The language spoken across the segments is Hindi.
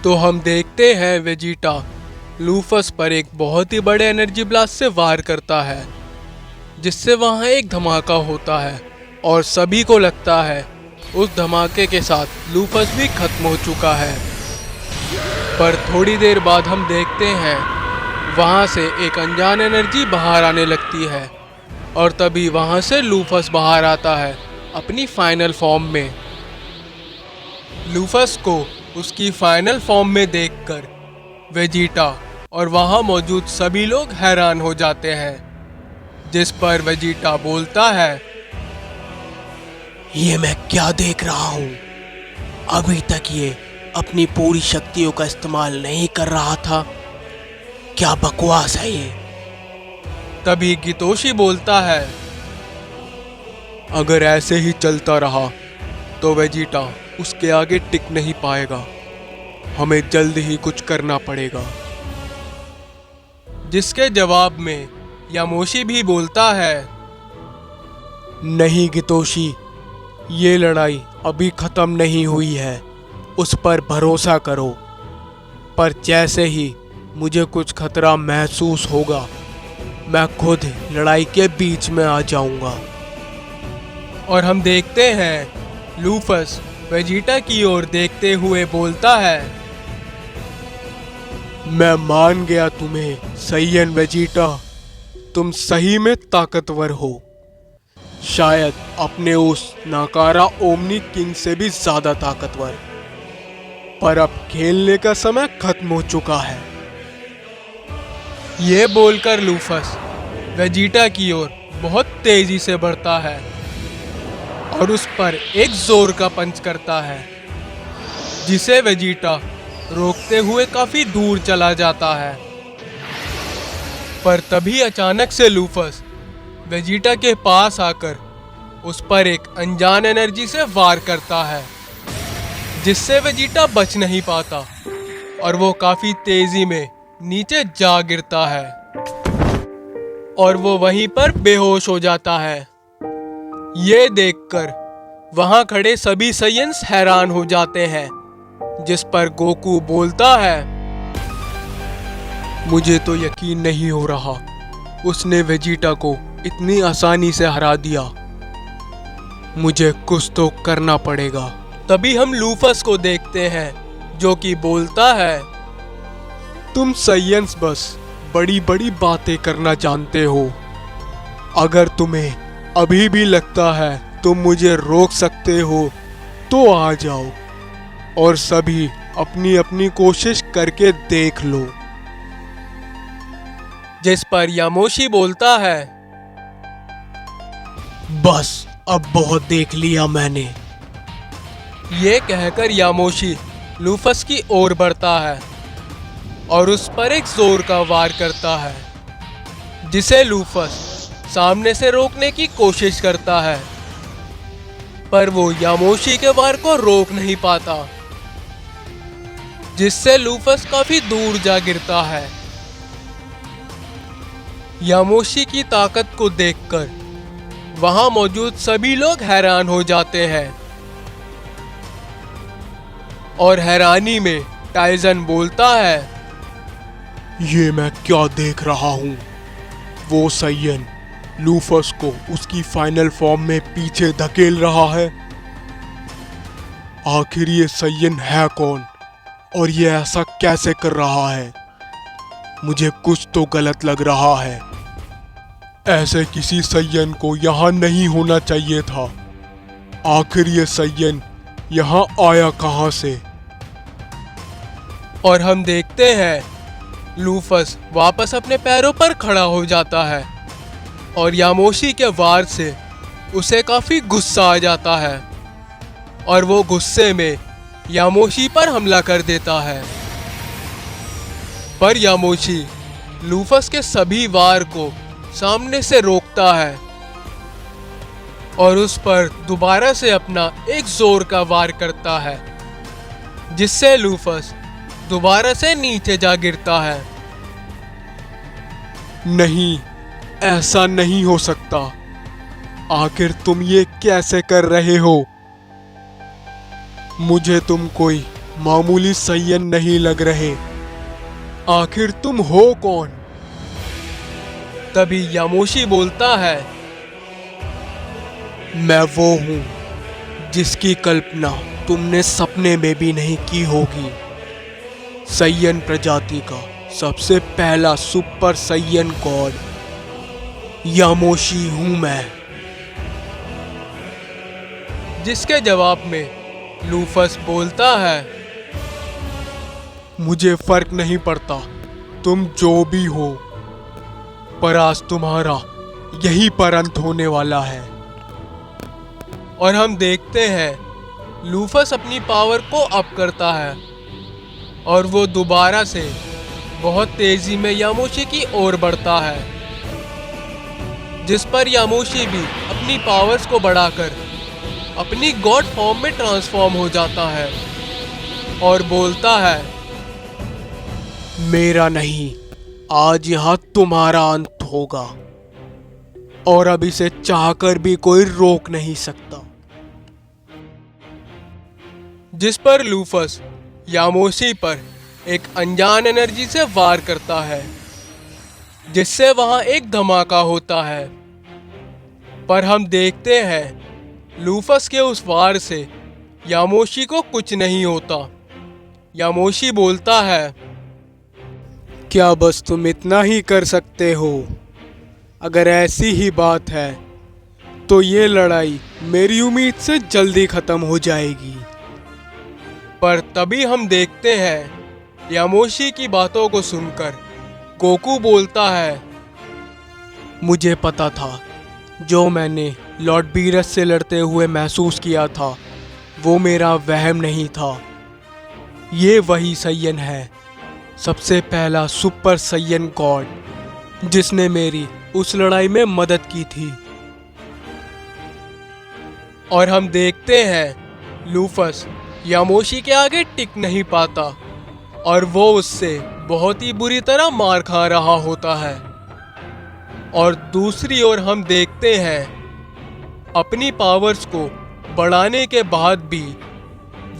तो हम देखते हैं वेजिटा लूफस पर एक बहुत ही बड़े एनर्जी ब्लास्ट से वार करता है, जिससे वहाँ एक धमाका होता है और सभी को लगता है उस धमाके के साथ लूफस भी खत्म हो चुका है। पर थोड़ी देर बाद हम देखते हैं वहाँ से एक अनजान एनर्जी बाहर आने लगती है और तभी वहाँ से लूफस बाहर आता है अपनी फाइनल फॉर्म में। लूफस को उसकी फाइनल फॉर्म में देखकर वेजिटा और वहाँ मौजूद सभी लोग हैरान हो जाते हैं, जिस पर वेजिटा बोलता है, ये मैं क्या देख रहा हूँ? अभी तक ये अपनी पूरी शक्तियों का इस्तेमाल नहीं कर रहा था। क्या बकवास है ये। तभी गितोशी बोलता है, अगर ऐसे ही चलता रहा तो वेजिटा उसके आगे टिक नहीं पाएगा, हमें जल्द ही कुछ करना पड़ेगा। जिसके जवाब में यामोशी भी बोलता है, नहीं गितोशी, ये लड़ाई अभी खत्म नहीं हुई है, उस पर भरोसा करो। पर जैसे ही मुझे कुछ खतरा महसूस होगा, मैं खुद लड़ाई के बीच में आ जाऊंगा। और हम देखते हैं लूफस वेजिटा की ओर देखते हुए बोलता है, मैं मान गया तुम्हें सैयन वेजिटा, तुम सही में ताकतवर हो, शायद अपने उस नाकारा ओमनी किंग से भी ज्यादा ताकतवर। पर अब खेलने का समय खत्म हो चुका है। ये बोलकर लूफस वेजिटा की ओर बहुत तेजी से बढ़ता है और उस पर एक जोर का पंच करता है, जिसे वेजिटा रोकते हुए काफी दूर चला जाता है। पर तभी अचानक से लूफस वेजिटा के पास आकर उस पर एक अनजान एनर्जी से वार करता है, जिससे वेजिटा बच नहीं पाता और वो काफी तेजी में नीचे जा गिरता है और वो वहीं पर बेहोश हो जाता है। ये देखकर वहां खड़े सभी सैयन्स हैरान हो जाते हैं, जिस पर गोकू बोलता है, मुझे तो यकीन नहीं हो रहा उसने वेजिटा को इतनी आसानी से हरा दिया। मुझे कुछ तो करना पड़ेगा। तभी हम लूफस को देखते हैं, जो कि बोलता है, तुम सैयन्स बस बड़ी बड़ी बातें करना जानते हो। अगर तुम्हें अभी भी लगता है तुम मुझे रोक सकते हो तो आ जाओ और सभी अपनी अपनी कोशिश करके देख लो। जिस पर यामोशी बोलता है, बस अब बहुत देख लिया मैंने। ये कहकर यामोशी लूफस की ओर बढ़ता है और उस पर एक जोर का वार करता है, जिसे लूफस सामने से रोकने की कोशिश करता है, पर वो यामोशी के वार को रोक नहीं पाता, जिससे लूफस काफी दूर जा गिरता है। यामोशी की ताकत को देखकर वहां मौजूद सभी लोग हैरान हो जाते हैं और हैरानी में टाइजन बोलता है, ये मैं क्या देख रहा हूँ? वो सैयन लूफस को उसकी फाइनल फॉर्म में पीछे धकेल रहा है। आखिर ये सैयन है कौन और ये ऐसा कैसे कर रहा है? मुझे कुछ तो गलत लग रहा है। ऐसे किसी सैयन को यहाँ नहीं होना चाहिए था। आखिर ये सैयन यहाँ आया कहाँ से? और हम देखते हैं लूफस वापस अपने पैरों पर खड़ा हो जाता है और यामोशी के वार से उसे काफी गुस्सा आ जाता है और वो गुस्से में यामोशी पर हमला कर देता है। पर यामोशी लूफस के सभी वार को सामने से रोकता है और उस पर दोबारा से अपना एक जोर का वार करता है, जिससे लूफस दोबारा से नीचे जा गिरता है। नहीं, ऐसा नहीं हो सकता। आखिर तुम ये कैसे कर रहे हो? मुझे तुम कोई मामूली सैयन नहीं लग रहे। आखिर तुम हो कौन? तभी यामोशी बोलता है, मैं वो हूँ जिसकी कल्पना तुमने सपने में भी नहीं की होगी। सैयन प्रजाति का सबसे पहला सुपर सैयन गॉड यामोशी हूँ मैं। जिसके जवाब में लूफस बोलता है, मुझे फर्क नहीं पड़ता तुम जो भी हो, पर आज तुम्हारा यही पर अंत होने वाला है। और हम देखते हैं लूफस अपनी पावर को अप करता है और वो दोबारा से बहुत तेजी में यामोशी की ओर बढ़ता है, जिस पर यामोशी भी अपनी पावर्स को बढ़ाकर अपनी गॉड फॉर्म में ट्रांसफॉर्म हो जाता है और बोलता है, मेरा नहीं, आज यहाँ तुम्हारा अंत होगा और अब इसे चाहकर भी कोई रोक नहीं सकता। जिस पर लूफस यामोशी पर एक अनजान एनर्जी से वार करता है, जिससे वहां एक धमाका होता है। पर हम देखते हैं लूफस के उस वार से यामोशी को कुछ नहीं होता। यामोशी बोलता है, क्या बस तुम इतना ही कर सकते हो? अगर ऐसी ही बात है तो ये लड़ाई मेरी उम्मीद से जल्दी खत्म हो जाएगी। पर तभी हम देखते हैं यामोशी की बातों को सुनकर गोकू बोलता है, मुझे पता था जो मैंने लॉर्ड बीरस से लड़ते हुए महसूस किया था वो मेरा वहम नहीं था। ये वही सैयन है, सबसे पहला सुपर सैयन गॉड जिसने मेरी उस लड़ाई में मदद की थी। और हम देखते हैं लूफस यामोशी के आगे टिक नहीं पाता और वो उससे बहुत ही बुरी तरह मार खा रहा होता है। और दूसरी ओर हम देखते हैं अपनी पावर्स को बढ़ाने के बाद भी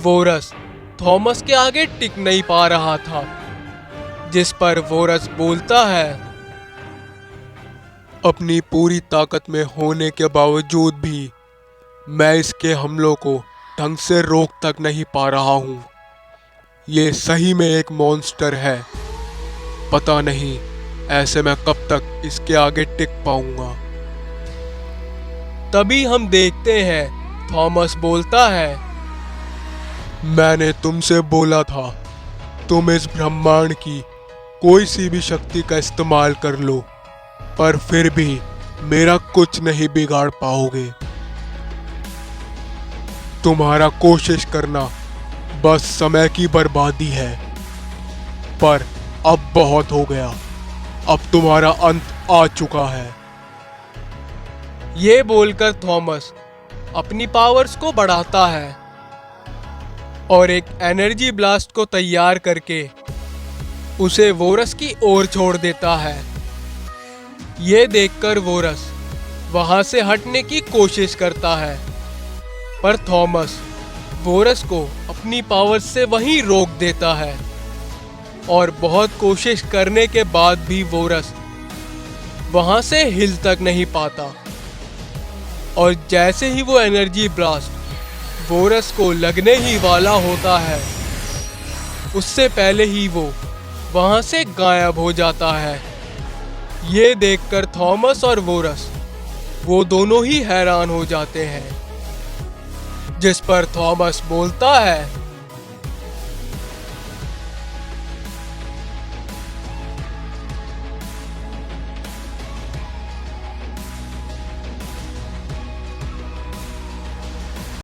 वोरस थॉमस के आगे टिक नहीं पा रहा था, जिस पर वोरस बोलता है, अपनी पूरी ताकत में होने के बावजूद भी मैं इसके हमलों को ढंग से रोक तक नहीं पा रहा हूँ। ये सही में एक मॉन्स्टर है। पता नहीं ऐसे मैं कब तक इसके आगे टिक पाऊंगा। तभी हम देखते हैं थॉमस बोलता है, मैंने तुमसे बोला था तुम इस ब्रह्मांड की कोई सी भी शक्ति का इस्तेमाल कर लो, पर फिर भी मेरा कुछ नहीं बिगाड़ पाओगे। तुम्हारा कोशिश करना बस समय की बर्बादी है। पर अब बहुत हो गया, अब तुम्हारा अंत आ चुका है। ये बोलकर थॉमस अपनी पावर्स को बढ़ाता है और एक एनर्जी ब्लास्ट को तैयार करके उसे वोरस की ओर छोड़ देता है। ये देखकर वोरस वहां से हटने की कोशिश करता है, पर थॉमस वोरस को अपनी पावर से वहीं रोक देता है और बहुत कोशिश करने के बाद भी वोरस वहां से हिल तक नहीं पाता। और जैसे ही वो एनर्जी ब्लास्ट वोरस को लगने ही वाला होता है, उससे पहले ही वो वहां से गायब हो जाता है। ये देखकर थॉमस और वोरस वो दोनों ही हैरान हो जाते हैं, जिस पर थॉमस बोलता है,